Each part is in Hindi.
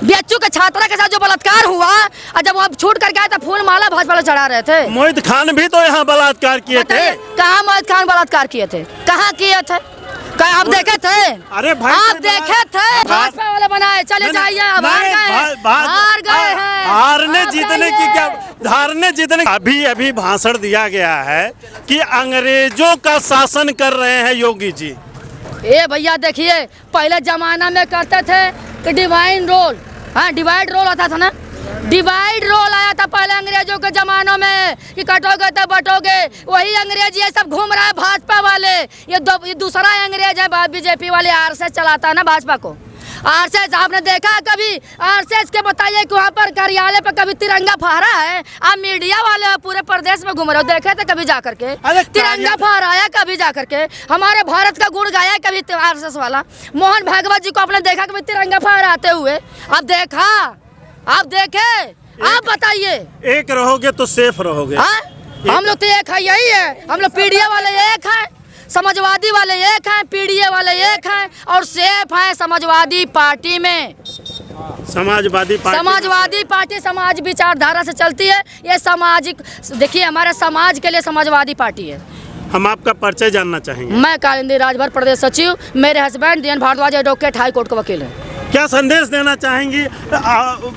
बीएचयू के छात्रा के साथ जो बलात्कार हुआ और जब वो छूट करके आए तो फूल माला भाजपा चढ़ा रहे थे। मोहित खान भी तो यहाँ बलात्कार किए थे। कहाँ मोहित खान बलात्कार किए थे? कहाँ किए थे? आप देखे थे? अरे भाई आप देखे थे? भाजपा वाले बनाए, चले जाइए। हार गए हैं। हारने जीतने की क्या, हारने जीतने। अभी भाषण दिया गया है कि अंग्रेजों का शासन कर रहे हैं योगी जी। ए भैया देखिए, पहले जमाना में करते थे कि डिवाइन रोल, हाँ डिवाइड रोल आता था ना, डिवाइड रोल आया था पहले अंग्रेजों के जमानों में कि कटोगे तो बटोगे। वही अंग्रेज ये सब घूम रहा है भाजपा वाले। ये दूसरा अंग्रेज है बीजेपी वाले, आरएसएस चलाता है ना भाजपा को। आरएसएस आपने देखा कभी? आरएसएस के बताइए कि वहाँ पर कार्यालय पर कभी तिरंगा फहरा है? आप मीडिया वाले पूरे प्रदेश में घूम रहे हो, देखे थे कभी जा करके तिरंगा फहराया? कभी जा करके हमारे भारत का गुण गाया कभी आरएसएस वाला? मोहन भागवत जी को आपने देखा कभी तिरंगा फहराते हुए? आप देखा? आप देखे? आप बताइए। एक रहोगे तो सेफ रहोगे। हम लोग तो एक है, यही है। हम लोग पीडीए वाले एक है, समाजवादी वाले एक हैं, पीडीए वाले एक हैं और सेफ हैं समाजवादी पार्टी में। समाजवादी पार्टी समाज विचारधारा से चलती है। ये सामाजिक, देखिए हमारे समाज के लिए समाजवादी पार्टी है। हम आपका परिचय जानना चाहेंगे। मैं कालिंदी राजभर प्रदेश सचिव, मेरे husband DN Bharadwaj advocate high court के वकील हैं। क्या संदेश देना चाहेंगी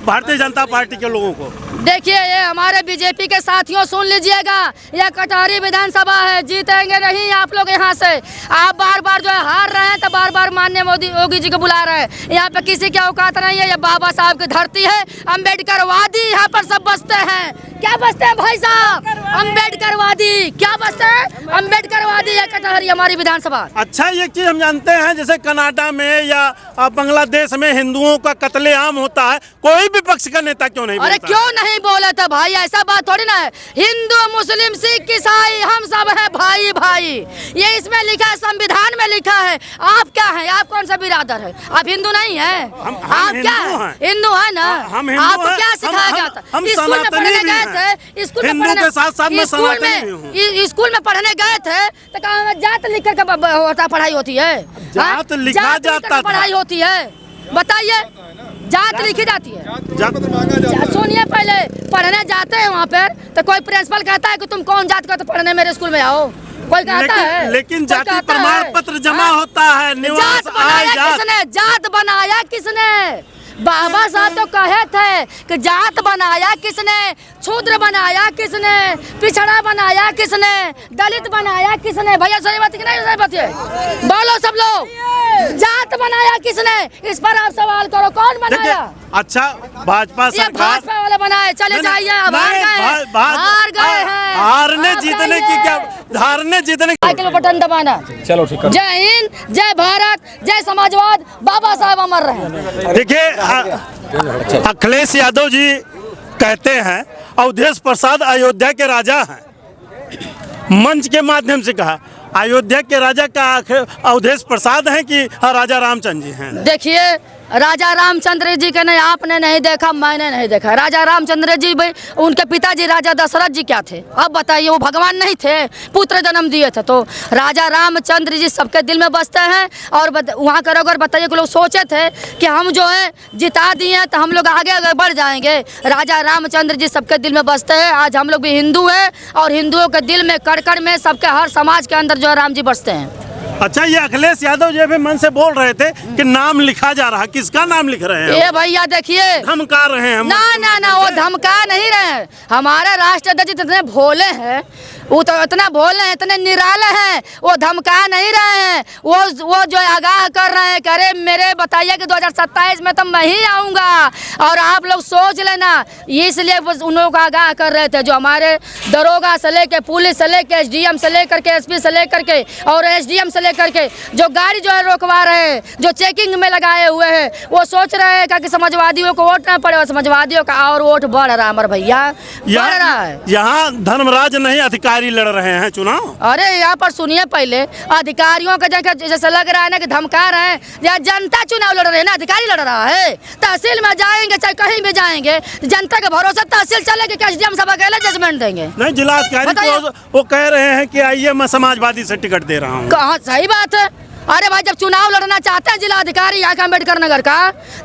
भारतीय जनता पार्टी के लोगों को? देखिए ये हमारे बीजेपी के साथियों सुन लीजिएगा, यह कटहरी विधानसभा है, जीतेंगे नहीं आप लोग यहाँ से। आप बार बार जो है हार रहे हैं तो बार बार माननीय मोदी योगी जी को बुला रहे हैं। यहाँ पे किसी की औकात नहीं है, ये बाबा साहब की धरती है। अम्बेडकरवादी यहाँ पर सब बसते हैं। क्या बसते हैं भाई साहब? अम्बेडकरवादी। क्या बसते हैं? अम्बेडकरवादी है कटहरी हमारी विधानसभा। अच्छा, ये चीज हम जानते हैं जैसे कनाडा में या बांग्लादेश में हिंदुओं का कत्लेआम होता है, कोई भी पक्ष का नेता क्यों नहीं बोलता? अरे क्यों नहीं बोला था भाई? ऐसा बात थोड़ी ना है। हिंदू मुस्लिम सिख ईसाई हम सब हैं भाई भाई, ये इसमें लिखा है, संविधान में लिखा है। आप क्या है? आप कौन सा बिरादर है? आप हिंदू नहीं है? आप क्या है? हिंदू है ना? आपको क्या सिखाया गया था? स्कूल में पढ़ने गए थे, स्कूल में पढ़ने गए थे तो कहा जात लिख कर होता पढ़ाई होती है? जात लिखा जाता था, पढ़ाई होती है? बताइए, जात लिखी जाती है? सुनिए, पहले पढ़ने जाते हैं वहाँ पर तो कोई प्रिंसिपल कहता है कि तुम कौन जात का तो पढ़ने मेरे स्कूल में आओ? कोई कहता है? लेकिन जाति प्रमाण पत्र जमा होता है। जात बनाया किसने? जात बनाया किसने? बाबा साहब तो कहे थे कि जात बनाया किसने, शूद्र बनाया किसने, पिछड़ा बनाया किसने, दलित बनाया किसने? भैया सही बात है कि नहीं सही बात है? बोलो सब लोग, जात बनाया किसने? इस पर आप सवाल करो, कौन बनाया? अच्छा, भाजपा सरकार, भाजपा वाले बनाए, चले जाइए। हार गए हैं। हारने जीतने की क्या, हारने जीतने की बटन दबाना। चलो ठीक है। जय हिंद, जय भारत, जय समाजवाद, बाबा साहब अमर रहे। देखिए, अखिलेश यादव जी कहते हैं अवधेश प्रसाद अयोध्या के राजा हैं। मंच के माध्यम से कहा, अयोध्या के राजा का अवधेश प्रसाद हैं कि राजा रामचंद्र जी हैं? देखिए, राजा रामचंद्र जी के नहीं, आपने नहीं देखा, मैंने नहीं देखा। राजा रामचंद्र जी भाई, उनके पिताजी राजा दशरथ जी क्या थे? अब बताइए, वो भगवान नहीं थे? पुत्र जन्म दिए थे। तो राजा रामचंद्र जी सबके दिल में बसते हैं। और वहाँ करो अगर बताइए, लोग सोचे थे कि हम जो है जिता दिए तो हम लोग आगे आगे बढ़ जाएंगे। राजा रामचंद्र जी सबके दिल में बसते हैं। आज हम लोग भी हिंदू हैं और हिंदुओं के दिल में कड़ में सबके हर समाज के अंदर जो है राम जी बसते हैं। अच्छा, ये अखिलेश यादव जी भी मन से बोल रहे थे कि नाम लिखा जा रहा है, किसका नाम लिख रहे हैं? ये भैया देखिए, धमका रहे हैं। ना, वो धमका नहीं रहे हैं। हमारे राष्ट्रपति इतने भोले हैं, वो तो इतना भोले हैं, इतने निराले हैं, वो धमका नहीं रहे हैं। वो जो आगाह कर रहे हैं, करे मेरे बताइए कि 2027 में तो मैं ही आऊँगा और आप लोग सोच लेना। इसलिए उन लोगों को आगाह कर रहे थे, जो हमारे दरोगा से लेके, पुलिस से लेके, SDM से लेकर के, SP से लेकर के और SDM से लेकर के जो गाड़ी जो है रोकवा रहे हैं, जो चेकिंग में लगाए हुए हैं, वो सोच रहे हैं कि समाजवादियों को वोट ना पड़े। और समाजवादियों का और वोट बढ़ रहा है अमर भैया, बढ़ रहा है। यहाँ धर्मराज नहीं, अधिकारी लड़ रहे हैं चुनाव। अरे यहाँ पर सुनिए, पहले अधिकारियों का जैसे लग रहा है ना कि धमका रहे हैं, या जनता चुनाव लड़ रहे हैं ना, अधिकारी लड़ रहा है। तहसील में जाएंगे चाहे कहीं भी जाएंगे, जनता के भरोसे तहसील चलेगी कि SDM साहब अकेले जजमेंट देंगे? नहीं, जिला अधिकारी वो कह रहे हैं कि आइए मैं समाजवादी से टिकट दे रहा हूँ। कहाँ? सही बात है। अरे भाई, जब चुनाव लड़ना चाहते हैं जिलाधिकारी यहाँ का अम्बेडकर नगर का,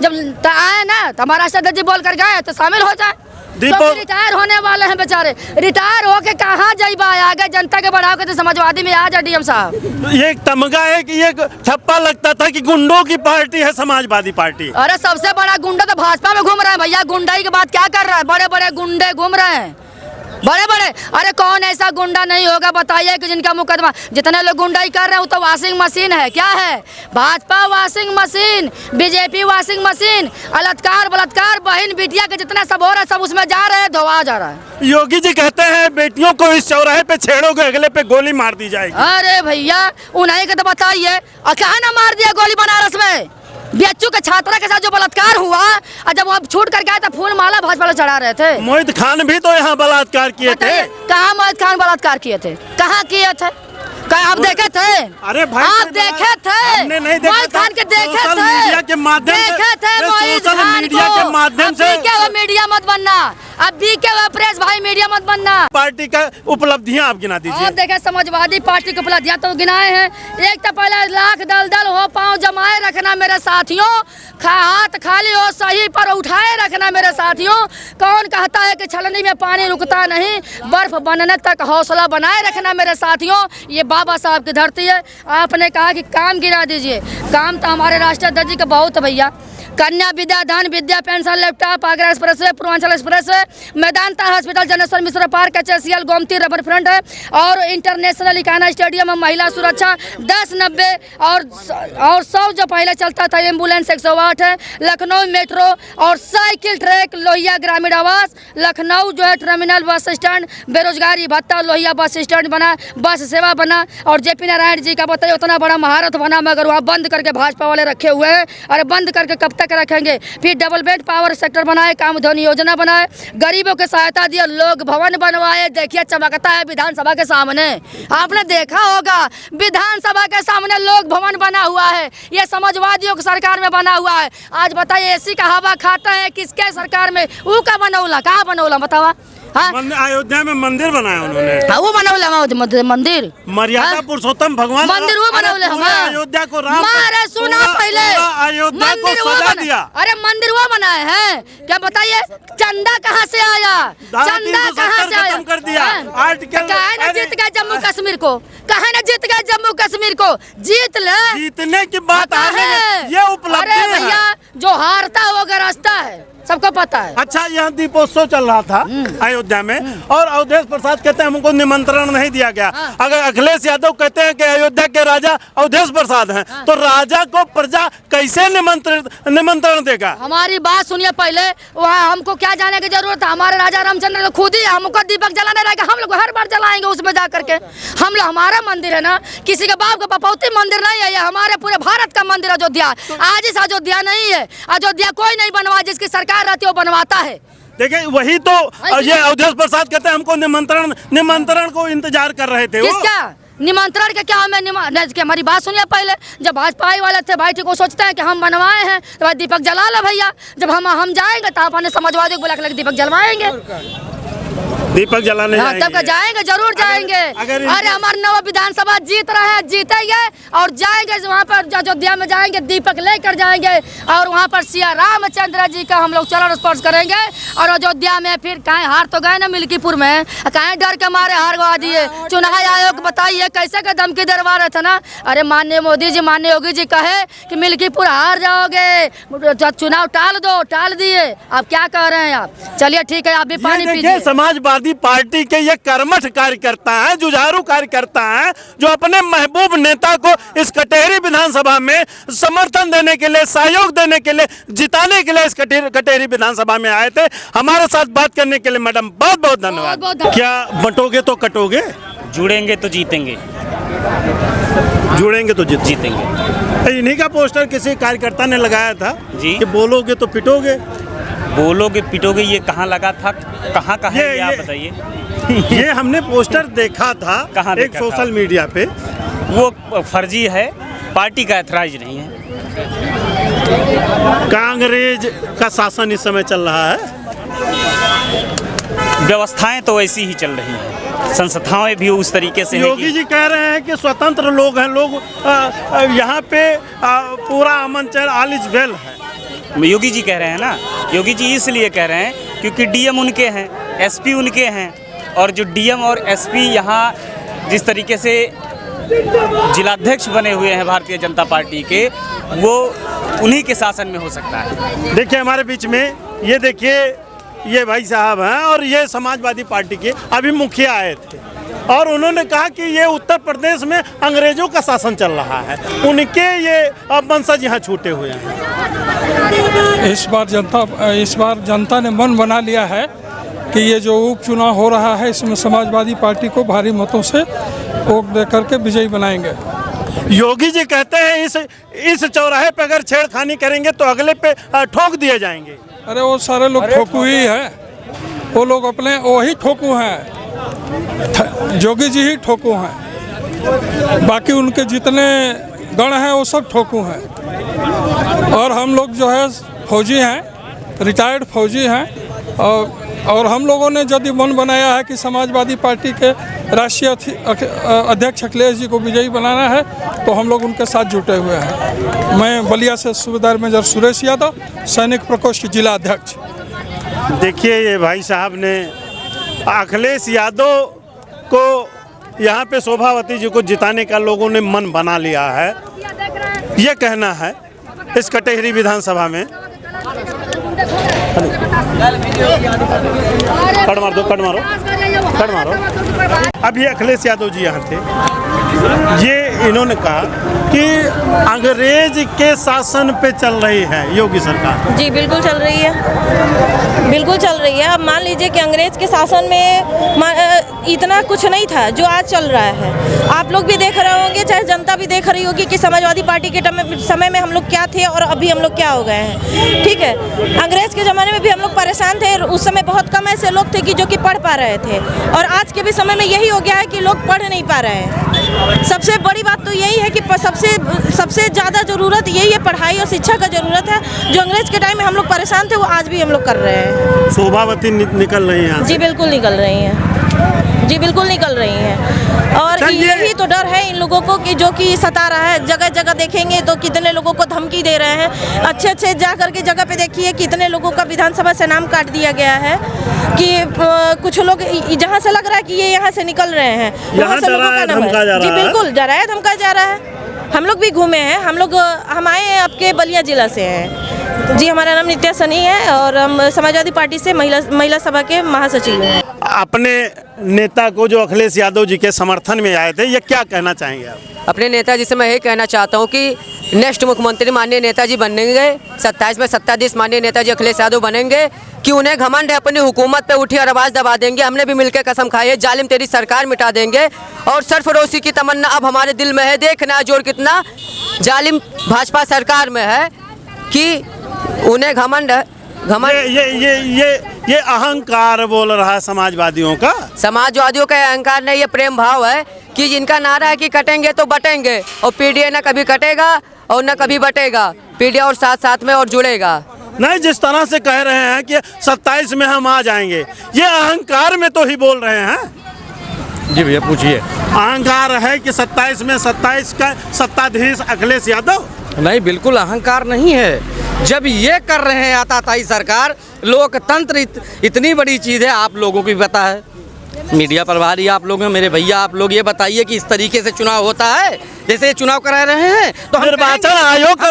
जब आए ना तो हमारा राष्ट्रीय अध्यक्ष जी बोल कर गए तो शामिल हो जाए। तो रिटायर होने वाले हैं बेचारे, रिटायर होके कहाँ जाइबा, आगे जनता के बढ़ाव के तो समाजवादी में आ जाए डीएम साहब। ये एक तमगा है कि ये ठप्पा लगता था कि गुंडों की पार्टी है समाजवादी पार्टी। अरे सबसे बड़ा गुंडा तो भाजपा में घूम रहा है भैया, गुंडाई की बात क्या कर रहा है, बड़े बड़े गुंडे घूम रहे हैं, बड़े बड़े। अरे कौन ऐसा गुंडा नहीं होगा बताइए कि जिनका मुकदमा, जितने लोग गुंडाई कर रहे हैं वो तो वॉशिंग मशीन है, क्या है, Bhajpa washing machine, BJP washing machine, बलात्कार बहन बिटिया के जितना सब हो रहा है सब उसमें जा रहे हैं, धोआ जा रहा है। योगी जी कहते हैं बेटियों को इस चौराहे पे छेड़ोगे अगले पे गोली मार दी जाएगी। अरे भैया उन्हीं के तो बताइए, कहा ना मार दिया गोली बनारस में बीएचयू के छात्रा के साथ जो बलात्कार हुआ, और जब वो छूट कर गया तो फूल माला भाजपा वाले चढ़ा रहे थे। मोहित खान भी तो यहाँ बलात्कार किए थे। कहाँ मोहित खान बलात्कार किए थे, कहाँ किए थे, क्या आप देखे थे? अरे भाई आप देखे थे? हमने नहीं देखा, मोहित खान के देखे थे, सोशल मीडिया के माध्यम से, देखे थे मोहित सोशल खान मीडिया को। के माध्यम से। अब क्या हुआ, मीडिया मत बनना, अब भी क्या हुआ प्रेस भाई, मीडिया मत बनना। पार्टी का उपलब्धियां आप गिना दीजिए। आप देखे समाजवादी पार्टी की उपलब्धियां तो गिनाए हैं। एक तो पहले लाख दलदल हो पाँव जमाए रखना मेरे साथियों, हाथ खाली हो सही पर उठाए रखना मेरे साथियों। कौन कहता है कि छलनी में पानी रुकता नहीं, बर्फ बनने तक हौसला बनाए रखना मेरे साथियों। ये बाबा साहब की धरती है। आपने कहा कि काम गिना दीजिए, काम तो हमारे राष्ट्रीय अध्यक्ष जी का बहुत है भैया। कन्या विद्या दान विद्या pension laptop Agra express way Purvanchal express way Medanta hospital Janeshwar Mishra park HCL Gomti रबर फ्रंट है और इंटरनेशनल इकाना स्टेडियम में महिला सुरक्षा 1090 और 100 जो पहले चलता था एम्बुलेंस 108 है। लखनऊ मेट्रो और साइकिल ट्रैक लोहिया ग्रामीण आवास लखनऊ जो है टर्मिनल बस स्टैंड बेरोजगारी भत्ता लोहिया बस स्टैंड बना, बस सेवा बना। और JP नारायण जी का बताइए उतना बड़ा महारथ बना मगर वहाँ बंद करके भाजपा वाले रखे हुए हैं। अरे बंद करके कब तक रखेंगे? फिर डबल बेड पावर सेक्टर बनाए, कामधेनु योजना बनाए, गरीबों की सहायता दिया, लोग भवन बनवाए। देखिए चमकता है विधानसभा के सामने, आपने देखा होगा विधानसभा के सामने लोग भवन बना हुआ है। ये समाजवादियों की सरकार में बना हुआ है। आज बताइए AC का हवा खाता है किसके सरकार में? ऊ का बनौला, कहाँ बनौला बतावा? हाँ? अयोध्या में मंदिर बनाया उन्होंने। हाँ वो बनौला मंदिर, मर्यादा पुरुषोत्तम भगवान मंदिर वो बनौले। अयोध्या को राम मारे सुना पहले अयोध्या को सजा दिया। अरे मंदिर वो बनाए हैं क्या बताइए? चंदा कहाँ से आया? चंदा कहाँ से आया? कर दिया। कहे ना जीत गए जम्मू कश्मीर को, कहे ना जीत गए जम्मू कश्मीर को, जीत ले। जीतने की बात है, ये उपलब्धि है भैया। जो हारता वो गरजता है, सबको पता है। अच्छा यहाँ दीपोत्सव चल रहा था अयोध्या में और अवधेश प्रसाद कहते हैं हमको निमंत्रण नहीं दिया गया। अगर अखिलेश यादव कहते हैं कि अयोध्या के राजा अवधेश प्रसाद हैं, तो राजा को प्रजा कैसे निमंत्रण देगा? हमारी बात सुनिए पहले, वहाँ हमको क्या जाने की जरूरत है? हमारे राजा रामचंद्र खुद ही हमको दीपक जलाने रहेगा, हम लोग हर बार जलाएंगे उसमें जा करके। हम लोग, हमारा मंदिर है ना, किसी के बाप का पपौती मंदिर नहीं है, ये हमारे पूरे भारत का मंदिर अयोध्या। आज इस अयोध्या नहीं है, अयोध्या कोई नहीं बनवा, जिसकी सरकार रहती है वो बनवाता है। देखिए वही तो ये अवधेश प्रसाद कहते हैं हमको निमंत्रण को इंतजार कर रहे थे। किसका निमंत्रण के? क्या हमें हमारी बात सुनिए पहले। जब भाजपा वाले थे भाई ठीक वो सोचते हैं कि हम बनवाए हैं तो भाई दीपक जला लो भैया। जब हम जाएंगे तो अपने समाजवादी को बुला के दीपक जलवाएंगे, दीपक जलाने तब जाएंगे, जरूर जाएंगे। अरे हमारे नव विधानसभा जीत रहे हैं, जीतेंगे और जाएंगे वहाँ पर अयोध्या में जाएंगे, दीपक लेकर जाएंगे और वहाँ पर सिया रामचंद्र जी का हम लोग चरण स्पर्श करेंगे। और अयोध्या में फिर कहीं हार तो गए ना मिल्कीपुर में, कहीं डर के मारे हार गवा दिए। चुनाव आयोग बताइए कैसे के धमकी दरबार रहे थे ना। अरे माननीय मोदी जी, माननीय योगी जी कहे कि मिल्कीपुर हार जाओगे, चुनाव टाल दिए। अब क्या कह रहे हैं आप? चलिए ठीक है, आप भी पानी पीजिए। समाजवादी पार्टी के ये कर्मठ कार्यकर्ता हैं, जुझारू कार्यकर्ता हैं, जो अपने महबूब नेता को इस कटेरी विधानसभा में समर्थन देने के लिए, सहयोग देने के लिए, जिताने के लिए इस कटेरी विधानसभा में आए थे। हमारे साथ बात करने के लिए मैडम बहुत बहुत धन्यवाद। क्या बटोगे तो कटोगे, जुड़ेंगे तो जीतेंगे, जुड़ेंगे तो जीतेंगे। इन्हीं का पोस्टर किसी कार्यकर्ता ने लगाया था जी कि बोलोगे तो पिटोगे, बोलोगे पिटोगे। ये कहाँ लगा था, कहाँ का है ये आप बताइए। ये हमने पोस्टर देखा था कहाँ एक सोशल मीडिया पे। वो फर्जी है, पार्टी का एथराइज नहीं है। कांग्रेस का शासन इस समय चल रहा है, व्यवस्थाएं तो ऐसी ही चल रही हैं। संस्थाएं भी उस तरीके से हैं योगी कि जी कह रहे हैं कि स्वतंत्र लोग हैं, लोग यहाँ पे पूरा अमन चैन ऑल इज वेल है। योगी जी कह रहे हैं ना, योगी जी इसलिए कह रहे हैं क्योंकि डीएम उनके हैं, एसपी उनके हैं, और जो डीएम और एसपी यहाँ जिस तरीके से जिलाध्यक्ष बने हुए हैं भारतीय जनता पार्टी के, वो उन्हीं के शासन में हो सकता है। देखिए हमारे बीच में ये देखिए ये भाई साहब हैं और ये समाजवादी पार्टी के अभी मुखिया आए थे और उन्होंने कहा कि ये उत्तर प्रदेश में अंग्रेजों का शासन चल रहा है, उनके ये वंशज यहाँ छूटे हुए हैं। इस बार जनता ने मन बना लिया है कि ये जो उपचुनाव हो रहा है इसमें समाजवादी पार्टी को भारी मतों से वोट दे करके विजयी बनाएंगे। योगी जी कहते हैं इस चौराहे पे अगर छेड़खानी करेंगे तो अगले पे ठोक दिए जाएंगे। अरे वो सारे लोग ठोकू ही हैं, वो लोग अपने वही ठोकू हैं, योगी जी ही ठोकू हैं, बाकी उनके जितने गण हैं वो सब ठोकू हैं। और हम लोग जो है फौजी हैं, रिटायर्ड फौजी हैं, और हम लोगों ने यदि मन बनाया है कि समाजवादी पार्टी के राष्ट्रीय अध्यक्ष अखिलेश जी को विजयी बनाना है तो हम लोग उनके साथ जुटे हुए हैं। मैं बलिया से सूबेदार मेजर सुरेश यादव, सैनिक प्रकोष्ठ जिला अध्यक्ष। देखिए ये भाई साहब ने अखिलेश यादव को यहाँ पे शोभावती जी को जिताने का लोगों ने मन बना लिया है, ये कहना है इस कटेहरी विधानसभा में। कट मारो। अब ये अखिलेश यादव जी यहाँ थे, ये इन्होंने कहा कि अंग्रेज के शासन पे चल रही है योगी सरकार। जी बिल्कुल चल रही है, बिल्कुल चल रही है। अब मान लीजिए कि अंग्रेज के शासन में इतना कुछ नहीं था जो आज चल रहा है। आप लोग भी देख रहे होंगे, चाहे जनता भी देख रही होगी कि समाजवादी पार्टी के समय में हम लोग क्या थे और अभी हम लोग क्या हो गए हैं। ठीक है, अंग्रेज के ज़माने में भी हम लोग परेशान थे, उस समय बहुत कम ऐसे लोग थे कि जो कि पढ़ पा रहे थे, और आज के भी समय में यही हो गया है कि लोग पढ़ नहीं पा रहे हैं। सबसे बड़ी बात तो यही है कि सबसे ज़्यादा ज़रूरत यही है, पढ़ाई और शिक्षा का ज़रूरत है। जो अंग्रेज के टाइम में हम लोग परेशान थे वो आज भी हम लोग कर रहे हैं। शोभावती निकल रही हैं। जी बिल्कुल निकल रही हैं, जी बिल्कुल निकल रही हैं। और यही तो डर है इन लोगों को कि जो कि सता रहा है। जगह जगह देखेंगे तो कितने लोगों को धमकी दे रहे हैं। अच्छे जा करके जगह पे देखिए कितने लोगों का विधानसभा से नाम काट दिया गया है कि कुछ लोग जहाँ से लग रहा है कि ये यहाँ से निकल रहे हैं, वहाँ से लोगों का नाम है। जी बिल्कुल डराया धमकाया जा रहा है। हम लोग भी घूमे हैं, हम आए हैं आपके बलिया जिला से हैं। जी हमारा नाम नित्या सनी है और हम समाजवादी पार्टी से महिला सभा के महासचिव हैं। अपने नेता को जो अखिलेश यादव जी के समर्थन में आए थे, ये क्या कहना चाहेंगे आप? अपने नेताजी से मैं यही कहना चाहता हूँ कि नेक्स्ट मुख्यमंत्री माननीय नेताजी बनेंगे, 27 में सत्ताधीश माननीय नेताजी अखिलेश यादव बनेंगे, कि उन्हें घमंड है अपनी हुकूमत पे उठी और आवाज़ दबा देंगे। हमने भी मिलकर कसम खाई है, जालिम तेरी सरकार मिटा देंगे, और सरफरोशी की तमन्ना अब हमारे दिल में है। देखना जोर कितना जालिम भाजपा सरकार में है कि उन्हें घमंड है। ये अहंकार बोल रहा है समाजवादियों का। समाजवादियों का अहंकार नहीं, ये प्रेम भाव है कि जिनका नारा है कि कटेंगे तो बटेंगे, और पीडीए ना कभी कटेगा और ना कभी बटेगा। पीडीए और साथ में और जुड़ेगा नहीं। जिस तरह से कह रहे हैं कि 27 में हम आ जाएंगे, ये अहंकार में तो ही बोल रहे हैं। जी भैया पूछिए। अहंकार है कि 27 में 27 का सत्ताधीश अखिलेश यादव? नहीं, बिल्कुल अहंकार नहीं है। जब ये कर रहे हैं आताताई सरकार, लोकतंत्र इतनी बड़ी चीज़ है, आप लोगों को भी पता है, मीडिया प्रभारी आप लोग हैं, मेरे भैया आप लोग ये बताइए कि इस तरीके से चुनाव होता है जैसे ये चुनाव करा रहे हैं तो निर्वाचन आयोग का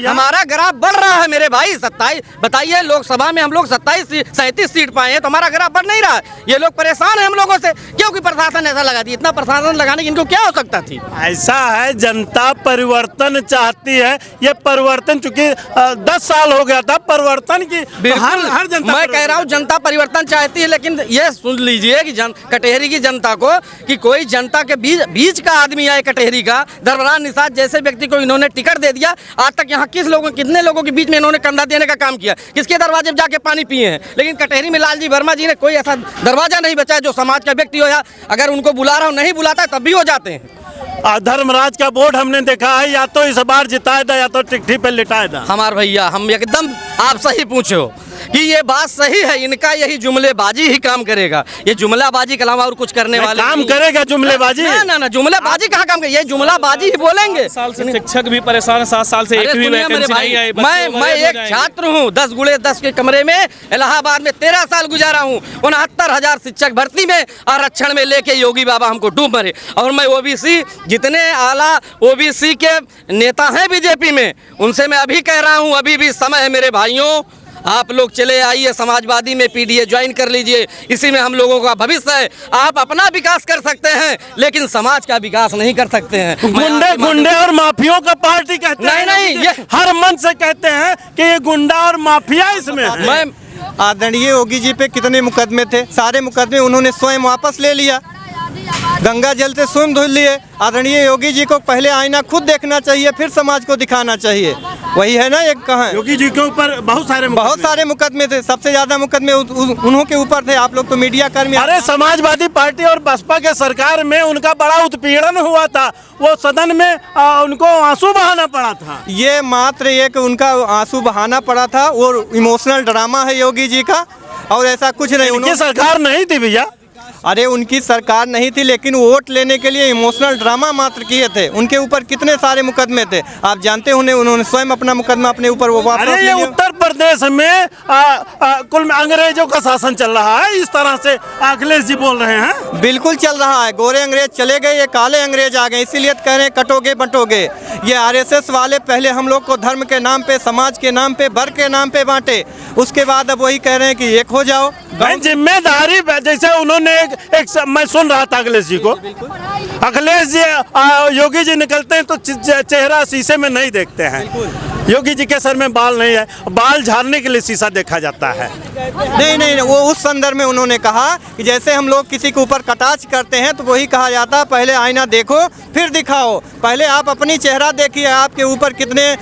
हमारा ग्राफ बढ़ रहा है मेरे भाई। 27 बताइए, लोकसभा में हम लोग 37 सीट पाए हैं तो हमारा ग्राफ बढ़ नहीं रहा है। ये लोग परेशान है हम लोगों से, क्योंकि प्रशासन ऐसा लगा दी। इतना प्रशासन लगाने की इनको क्या हो सकता थी? ऐसा है, जनता परिवर्तन चाहती है। ये परिवर्तन चूंकि 10 साल हो गया था परिवर्तन की, हर जनता, मैं कह रहा हूँ जनता परिवर्तन चाहती है, लेकिन ये सुन लीजिए कि कटेहरी की जनता को, कि कोई जनता के बीच का आदमी आए कटेहरी का, धर्मराज निषाद जैसे व्यक्ति को इन्होंने टिकट दे दिया। आज तक यहाँ कितने लोगों के बीच में इन्होंने कंधा देने का काम किया, किसके दरवाजे पे जाके पानी पिए हैं। लेकिन कटेहरी में लालजी वर्मा जी ने कोई ऐसा दरवाजा नहीं बचाया जो समाज का व्यक्ति हो, या अगर उनको बुला रहा हो नहीं बुलाता है तब भी हो जाते हैं। धर्मराज का बोर्ड हमने देखा है, या तो इस बार जिताए दा या तो टिकठी पे लिटाए दा। हमारे भैया हम एकदम आप सही पूछे हो, कि ये बात सही है, इनका यही जुमलेबाजी ही काम करेगा। ये जुमलाबाजी के अलावा और कुछ करने वाले काम नहीं। करेगा जुमलेबाजी? ना जुमलेबाजी कहाँ काम करेगा, ये जुमलाबाजी ही बोलेंगे। साल से शिक्षक भी परेशान है, 7 साल से एक भी वैकेंसी नहीं आई। मैं एक छात्र हूँ, 10 गुणे 10 के कमरे में इलाहाबाद में 13 साल गुजारा हूँ। 69,000 शिक्षक भर्ती में आरक्षण में लेके योगी बाबा हमको डूब मरे। और मैं ओबीसी, जितने आला ओबीसी के नेता हैं बीजेपी में, उनसे मैं अभी कह रहा हूँ, अभी भी समय है मेरे भाइयों, आप लोग चले आइए समाजवादी में, पीडीए ज्वाइन कर लीजिए। इसी में हम लोगों का भविष्य है। आप अपना विकास कर सकते हैं, लेकिन समाज का विकास नहीं कर सकते हैं। गुंडे और माफियों का पार्टी कहते हैं। नहीं, ये हर मन से कहते हैं कि ये गुंडा और माफिया इसमें है। मैं आदरणीय योगी जी पे कितने मुकदमे थे, सारे मुकदमे उन्होंने स्वयं वापस ले लिया, गंगा जल से स्वयं धुल लिए। आदरणीय योगी जी को पहले आईना खुद देखना चाहिए, फिर समाज को दिखाना चाहिए। वही है ना, एक कहाँ योगी जी के ऊपर बहुत सारे मुकदमे थे, सबसे ज्यादा मुकदमे उन्हों के ऊपर थे। आप लोग तो मीडिया कर्मी। अरे समाजवादी पार्टी और बसपा के सरकार में उनका बड़ा उत्पीड़न हुआ था, वो सदन में उनको आंसू बहाना पड़ा था। ये मात्र एक उनका आंसू बहाना पड़ा था, वो इमोशनल ड्रामा है योगी जी का, और ऐसा कुछ नहीं। उनकी सरकार नहीं थी भैया। अरे उनकी सरकार नहीं थी, लेकिन वोट लेने के लिए इमोशनल ड्रामा मात्र किए थे। उनके ऊपर कितने सारे मुकदमे थे, आप जानते होंगे। उन्होंने स्वयं अपना मुकदमा अपने ऊपर वो वापस अरे ये उत्तर प्रदेश में कुल अंग्रेजों का शासन चल रहा है, इस तरह से अखिलेश जी बोल रहे हैं। बिल्कुल चल रहा है। गोरे अंग्रेज चले गए, ये काले अंग्रेज आ गए, इसीलिए कह रहे हैं कटोगे बंटोगे। ये आरएसएस वाले पहले हम लोग को धर्म के नाम पे, समाज के नाम पे, वर्ग के नाम पे बांटे, उसके बाद अब वही कह रहे हैं कि एक हो जाओ। जिम्मेदारी जैसे उन्होंने मैं सुन रहा था अखिलेश जी को, अखिलेश जी योगी जी निकलते हैं तो चेहरा शीशे में नहीं देखते हैं। योगी जी के सर में बाल नहीं है, बाल झाड़ने के लिए शीशा देखा जाता है। नहीं, वो उस संदर्भ में उन्होंने कहा कि जैसे हम लोग किसी के ऊपर कटाक्ष करते हैं तो वही कहा जाता है, पहले आईना देखो फिर दिखाओ। पहले आप अपनी चेहरा देखिए, आपके ऊपर कितने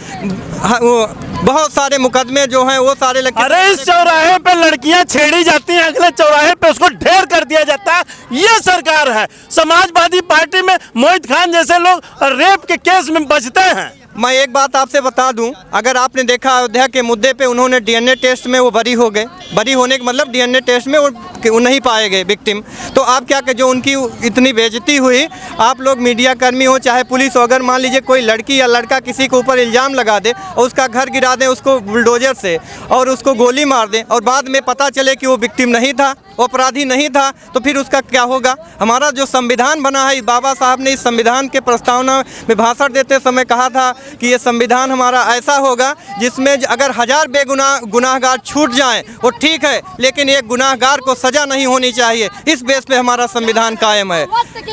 बहुत सारे मुकदमे जो हैं वो सारे लगे। अरे इस चौराहे पे लड़कियां छेड़ी जाती हैं, अगले चौराहे पे उसको ढेर कर दिया जाता है। ये सरकार है। समाजवादी पार्टी में मोहित खान जैसे लोग रेप के केस में बचते हैं। मैं एक बात आपसे बता दूं, अगर आपने देखा अयोध्या के मुद्दे पे उन्होंने डीएनए टेस्ट में वो बरी हो गए। बरी होने का मतलब डीएनए टेस्ट में वो नहीं पाए गए विक्टिम। तो आप क्या कि जो उनकी इतनी बेइज्जती हुई, आप लोग मीडिया कर्मी हो चाहे पुलिस हो, अगर मान लीजिए कोई लड़की या लड़का किसी के ऊपर इल्ज़ाम लगा दे और उसका घर गिरा दें उसको बुलडोजर से और उसको गोली मार दें और बाद में पता चले कि वो विक्टिम नहीं था, अपराधी नहीं था, तो फिर उसका क्या होगा? हमारा जो संविधान बना है, बाबा साहब ने इस संविधान के प्रस्तावना में भाषण देते समय कहा था कि ये संविधान हमारा ऐसा होगा जिसमें अगर 1000 गुनाहगार छूट जाएं वो ठीक है, लेकिन एक गुनाहगार को सजा नहीं होनी चाहिए। इस बेस पे हमारा संविधान कायम है।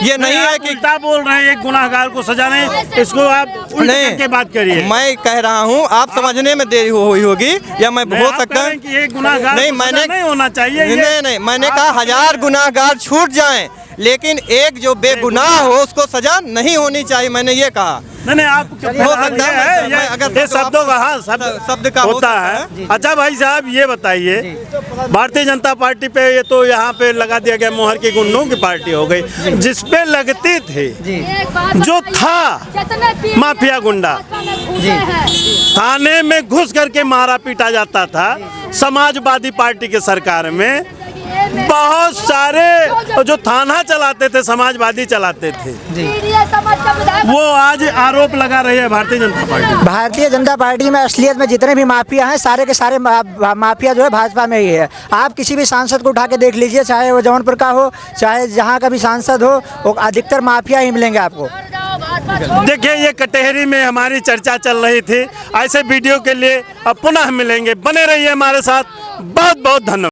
ये नहीं है कि उल्टा बोल रहे हैं, एक गुनाहगार को सजा नहीं, इसको आप उल्टा करके बात करिए। मैं कह रहा हूँ, आप समझने में देरी हुई होगी या मैं हो सकता है नहीं, मैंने नहीं होना चाहिए। नहीं, मैंने कहा 1000 गुनाहगार छूट जाएं, लेकिन एक जो बेगुनाह हो उसको सजा नहीं होनी चाहिए, मैंने ये कहा। नहीं, आप हो सकता है अगर शब्दों का शब्द का होता है। अच्छा भाई साहब ये बताइए, भारतीय जनता पार्टी पे ये तो यहाँ पे लगा दिया गया मोहर की गुंडों की पार्टी हो गई, जिसपे लगती थी जो था माफिया गुंडा, थाने में घुस करके मारा पीटा जाता था। समाजवादी पार्टी के सरकार में बहुत सारे जो थाना चलाते थे समाजवादी चलाते थे, वो आज आरोप लगा रही है भारतीय जनता पार्टी। भारतीय जनता पार्टी में असलियत में जितने भी माफिया हैं सारे के सारे माफिया जो है भाजपा में ही है। आप किसी भी सांसद को उठा के देख लीजिए, चाहे वो जौनपुर का हो चाहे जहाँ का भी सांसद हो, वो अधिकतर माफिया ही मिलेंगे आपको। देखिए ये कटहरी में हमारी चर्चा चल रही थी। ऐसे वीडियो के लिए अब पुनः मिलेंगे, बने रहिए हमारे साथ। बहुत बहुत धन्यवाद।